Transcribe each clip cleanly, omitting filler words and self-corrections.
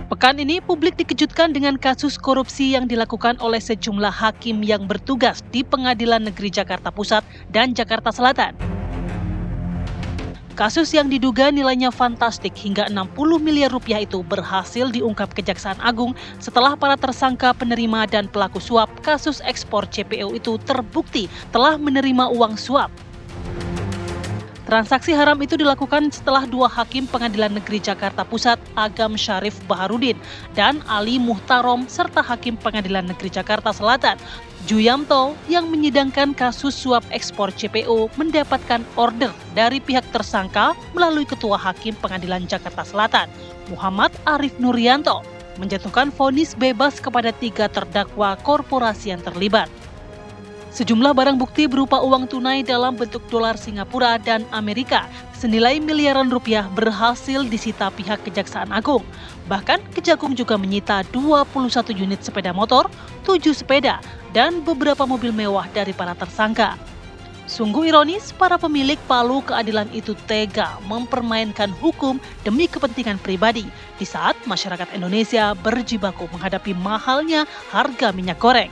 Pekan ini, publik dikejutkan dengan kasus korupsi yang dilakukan oleh sejumlah hakim yang bertugas di Pengadilan Negeri Jakarta Pusat dan Jakarta Selatan. Kasus yang diduga nilainya fantastik hingga 60 miliar rupiah itu berhasil diungkap Kejaksaan Agung setelah para tersangka penerima dan pelaku suap kasus ekspor CPO itu terbukti telah menerima uang suap. Transaksi haram itu dilakukan setelah dua hakim Pengadilan Negeri Jakarta Pusat, Agam Syarif Baharudin, dan Ali Muhtarom, serta hakim Pengadilan Negeri Jakarta Selatan, Juyamto, yang menyidangkan kasus suap ekspor CPO mendapatkan order dari pihak tersangka melalui Ketua Hakim Pengadilan Jakarta Selatan, Muhammad Arif Nuryanto, menjatuhkan vonis bebas kepada 3 terdakwa korporasi yang terlibat. Sejumlah barang bukti berupa uang tunai dalam bentuk dolar Singapura dan Amerika senilai miliaran rupiah berhasil disita pihak Kejaksaan Agung. Bahkan Kejagung juga menyita 21 unit sepeda motor, 7 sepeda, dan beberapa mobil mewah dari para tersangka. Sungguh ironis, para pemilik palu keadilan itu tega mempermainkan hukum demi kepentingan pribadi di saat masyarakat Indonesia berjibaku menghadapi mahalnya harga minyak goreng.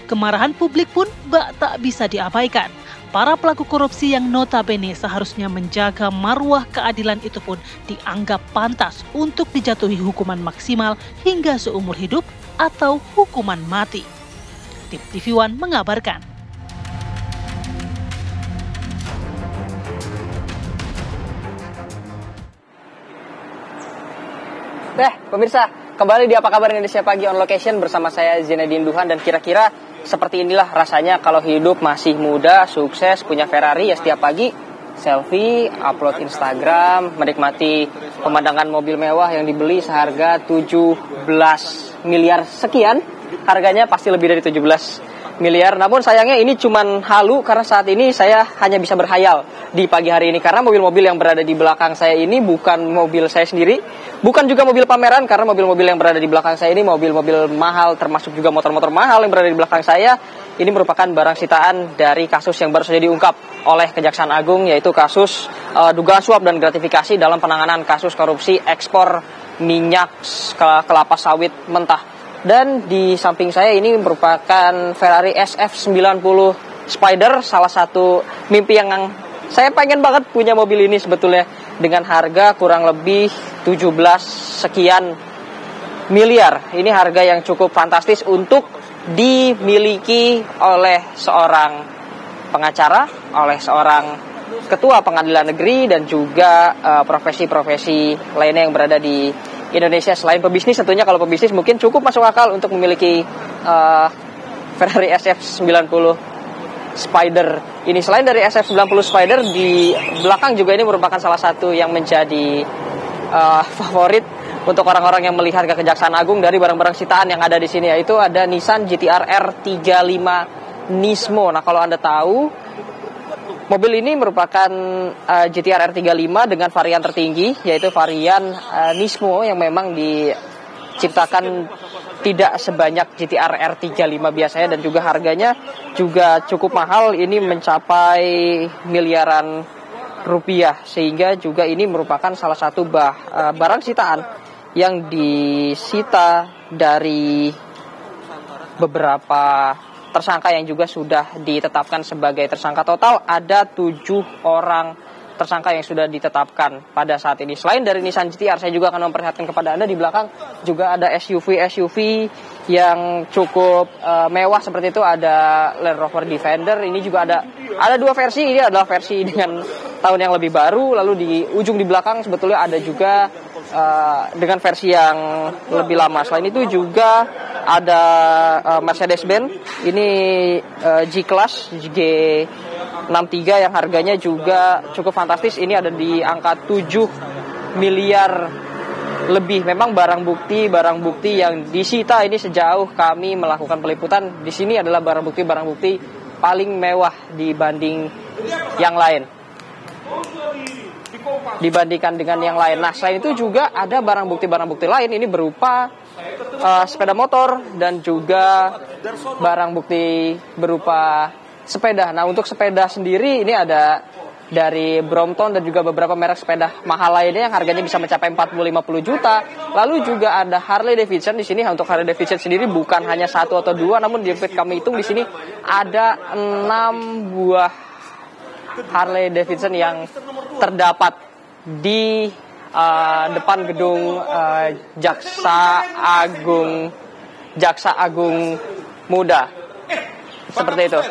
Kemarahan publik pun tak bisa diabaikan. Para pelaku korupsi yang notabene seharusnya menjaga marwah keadilan itu pun dianggap pantas untuk dijatuhi hukuman maksimal hingga seumur hidup atau hukuman mati. Tim TV One mengabarkan. Pemirsa, kembali di Apa Kabar Indonesia Pagi on Location bersama saya Zenedine Duhan, dan kira-kira seperti inilah rasanya kalau hidup masih muda, sukses, punya Ferrari ya setiap pagi selfie, upload Instagram, menikmati pemandangan mobil mewah yang dibeli seharga 17 miliar sekian. Harganya pasti lebih dari 17 miliar. Namun sayangnya ini cuman halu karena saat ini saya hanya bisa berhayal di pagi hari ini karena mobil-mobil yang berada di belakang saya ini bukan mobil saya sendiri, bukan juga mobil pameran, karena mobil-mobil yang berada di belakang saya ini mobil-mobil mahal, termasuk juga motor-motor mahal yang berada di belakang saya. Ini merupakan barang sitaan dari kasus yang baru saja diungkap oleh Kejaksaan Agung, yaitu kasus dugaan suap dan gratifikasi dalam penanganan kasus korupsi ekspor minyak kelapa sawit mentah. Dan di samping saya ini merupakan Ferrari SF90 Spider, salah satu mimpi yang saya pengen banget punya mobil ini sebetulnya, dengan harga kurang lebih 17 sekian miliar. Ini harga yang cukup fantastis untuk dimiliki oleh seorang pengacara, oleh seorang ketua pengadilan negeri, dan juga profesi-profesi lainnya yang berada di Indonesia. Selain pebisnis tentunya, kalau pebisnis mungkin cukup masuk akal untuk memiliki Ferrari SF90 Spider ini. Selain dari SF90 Spider, di belakang juga ini merupakan salah satu yang menjadi favorit untuk orang-orang yang melihat ke Kejaksaan Agung dari barang-barang sitaan yang ada di sini, yaitu ada Nissan GT-R R35 Nismo. Nah, kalau Anda tahu, mobil ini merupakan GT-R R35 dengan varian tertinggi, yaitu varian Nismo yang memang diciptakan tidak sebanyak GT-R R35 biasanya, dan juga harganya juga cukup mahal, ini mencapai miliaran rupiah, sehingga juga ini merupakan salah satu barang sitaan yang disita dari beberapa tersangka yang juga sudah ditetapkan sebagai tersangka. Total ada 7 orang tersangka yang sudah ditetapkan pada saat ini. Selain dari Nissan GT-R, saya juga akan memperlihatkan kepada Anda di belakang juga ada SUV yang cukup mewah seperti itu. Ada Land Rover Defender. Ini juga ada 2 versi. Ini adalah versi dengan tahun yang lebih baru. Lalu di ujung di belakang sebetulnya ada juga dengan versi yang lebih lama. Selain itu juga ada Mercedes-Benz. Ini G-Class G63 yang harganya juga cukup fantastis. Ini ada di angka 7 miliar lebih. Memang barang bukti yang disita ini sejauh kami melakukan peliputan di sini adalah barang bukti paling mewah dibanding yang lain. Dibandingkan dengan yang lain. Nah, selain itu juga ada barang bukti lain. Ini berupa sepeda motor dan juga barang bukti berupa sepeda. Nah, untuk sepeda sendiri ini ada dari Brompton dan juga beberapa merek sepeda mahal lainnya yang harganya bisa mencapai 40-50 juta. Lalu juga ada Harley Davidson di sini. Untuk Harley Davidson sendiri bukan hanya 1 atau 2, namun di feed kami hitung di sini ada 6 buah Harley Davidson yang terdapat di depan gedung Jaksa Agung Muda. Seperti itu.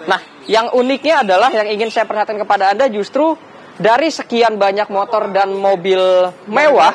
Nah, yang uniknya adalah yang ingin saya perhatikan kepada Anda justru dari sekian banyak motor dan mobil mewah,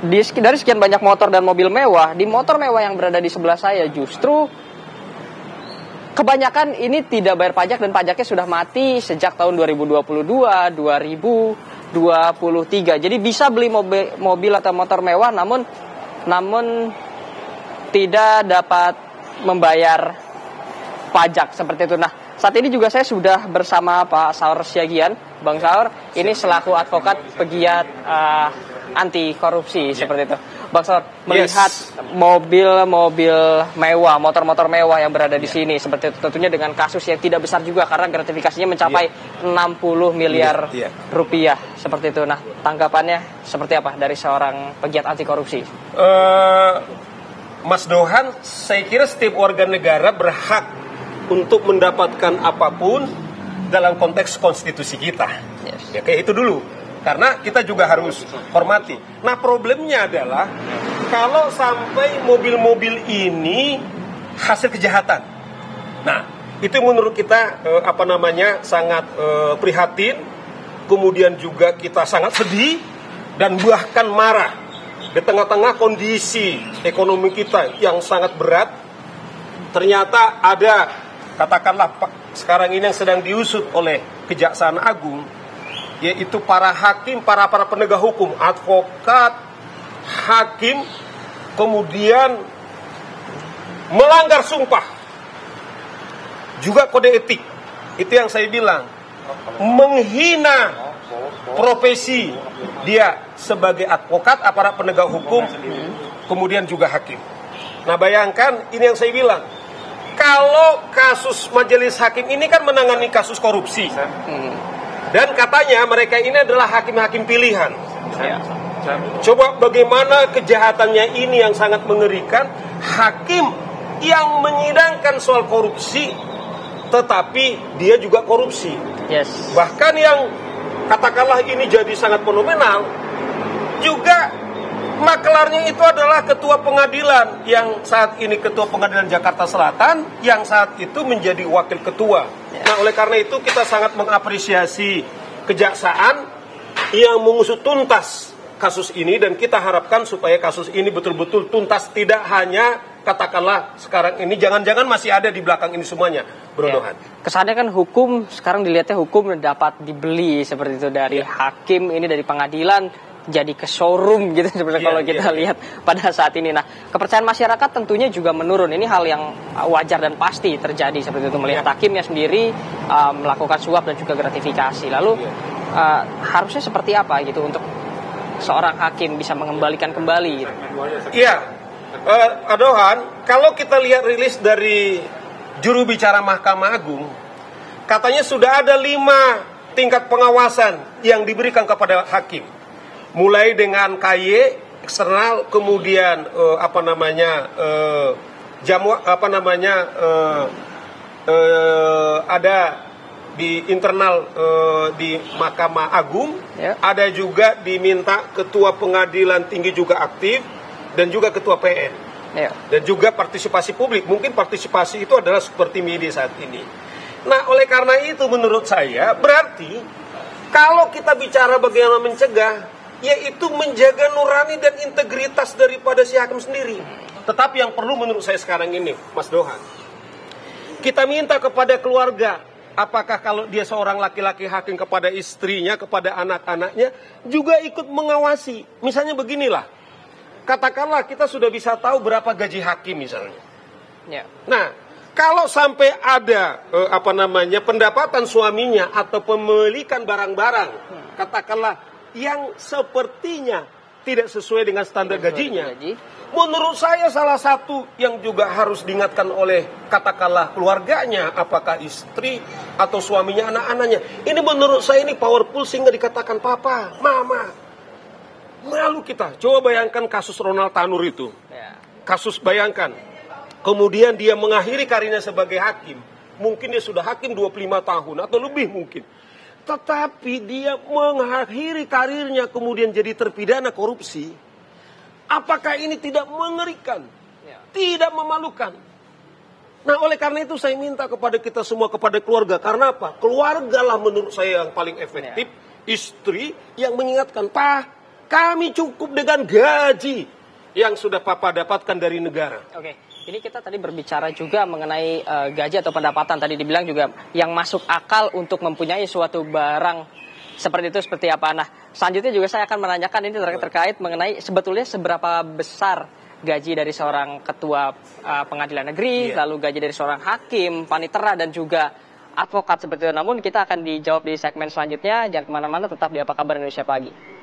dari sekian banyak motor dan mobil mewah, di motor mewah yang berada di sebelah saya justru kebanyakan ini tidak bayar pajak dan pajaknya sudah mati sejak tahun 2022, 2023. Jadi bisa beli mobil atau motor mewah namun tidak dapat membayar pajak seperti itu. Nah, saat ini juga saya sudah bersama Pak Saur Siagian. Bang Saur, ini selaku advokat pegiat anti korupsi seperti itu. Bang Saur, melihat mobil-mobil mewah, motor-motor mewah yang berada di sini seperti itu, tentunya dengan kasus yang tidak besar juga karena gratifikasinya mencapai 60 miliar rupiah seperti itu. Nah, tanggapannya seperti apa dari seorang pegiat anti korupsi? Mas Dohan, saya kira setiap warga negara berhak untuk mendapatkan apapun dalam konteks konstitusi kita. Ya kayak itu dulu. Karena kita juga harus hormati. Nah, problemnya adalah kalau sampai mobil-mobil ini hasil kejahatan. Nah, itu menurut kita sangat prihatin. Kemudian juga kita sangat sedih dan bahkan marah di tengah-tengah kondisi ekonomi kita yang sangat berat. Ternyata ada, katakanlah sekarang ini yang sedang diusut oleh Kejaksaan Agung, yaitu para hakim, para penegak hukum, advokat, hakim, kemudian melanggar sumpah, juga kode etik. Itu yang saya bilang, menghina profesi dia sebagai advokat, aparat penegak hukum, kemudian juga hakim. Nah, bayangkan, ini yang saya bilang, kalau kasus majelis hakim ini kan menangani kasus korupsi, dan katanya mereka ini adalah hakim-hakim pilihan. Coba bagaimana kejahatannya ini yang sangat mengerikan. Hakim yang menyidangkan soal korupsi, tetapi dia juga korupsi. Bahkan yang katakanlah ini jadi sangat fenomenal, juga maklarnya itu adalah ketua pengadilan yang saat ini ketua pengadilan Jakarta Selatan, yang saat itu menjadi wakil ketua. Nah, oleh karena itu kita sangat mengapresiasi kejaksaan yang mengusut tuntas kasus ini, dan kita harapkan supaya kasus ini betul-betul tuntas, tidak hanya katakanlah sekarang ini, jangan-jangan masih ada di belakang ini semuanya, Bro Dohan. Kesannya kan hukum sekarang dilihatnya hukum dapat dibeli seperti itu, dari hakim ini, dari pengadilan jadi ke showroom gitu seperti kalau kita lihat pada saat ini. Nah, kepercayaan masyarakat tentunya juga menurun. Ini hal yang wajar dan pasti terjadi seperti itu, melihat hakimnya sendiri melakukan suap dan juga gratifikasi. Lalu harusnya seperti apa gitu untuk seorang hakim bisa mengembalikan kembali gitu? Adohan, kalau kita lihat rilis dari juru bicara Mahkamah Agung, katanya sudah ada 5 tingkat pengawasan yang diberikan kepada hakim. Mulai dengan KY eksternal, kemudian ada di internal di Mahkamah Agung, ada juga diminta ketua pengadilan tinggi juga aktif, dan juga ketua PN, dan juga partisipasi publik. Mungkin partisipasi itu adalah seperti media saat ini. Nah, oleh karena itu menurut saya berarti kalau kita bicara bagaimana mencegah, yaitu menjaga nurani dan integritas daripada si hakim sendiri. Tetapi yang perlu menurut saya sekarang ini, Mas Dohan, kita minta kepada keluarga, apakah kalau dia seorang laki-laki hakim, kepada istrinya, kepada anak-anaknya, juga ikut mengawasi. Misalnya beginilah, katakanlah kita sudah bisa tahu berapa gaji hakim misalnya. Nah, kalau sampai ada pendapatan suaminya atau pemilikan barang-barang, katakanlah yang sepertinya tidak sesuai dengan standar gajinya. Menurut saya salah satu yang juga harus diingatkan oleh katakanlah keluarganya, apakah istri atau suaminya, anak-anaknya. Ini menurut saya ini powerful sehingga dikatakan papa, mama. Malu kita. Coba bayangkan kasus Ronald Tanur itu. Kasus bayangkan. Kemudian dia mengakhiri karirnya sebagai hakim. Mungkin dia sudah hakim 25 tahun atau lebih mungkin. Tetapi dia mengakhiri karirnya kemudian jadi terpidana korupsi. Apakah ini tidak mengerikan? Tidak memalukan? Nah, oleh karena itu saya minta kepada kita semua, kepada keluarga. Karena apa? Keluarga lah menurut saya yang paling efektif. Istri yang mengingatkan, Pak, kami cukup dengan gaji yang sudah Papa dapatkan dari negara. Oke. Ini kita tadi berbicara juga mengenai gaji atau pendapatan. Tadi dibilang juga yang masuk akal untuk mempunyai suatu barang seperti itu seperti apa. Nah, selanjutnya juga saya akan menanyakan ini terkait mengenai sebetulnya seberapa besar gaji dari seorang ketua pengadilan negeri, lalu gaji dari seorang hakim, panitera dan juga advokat seperti itu. Namun kita akan dijawab di segmen selanjutnya. Jangan kemana-mana, tetap di Apa Kabar Indonesia Pagi.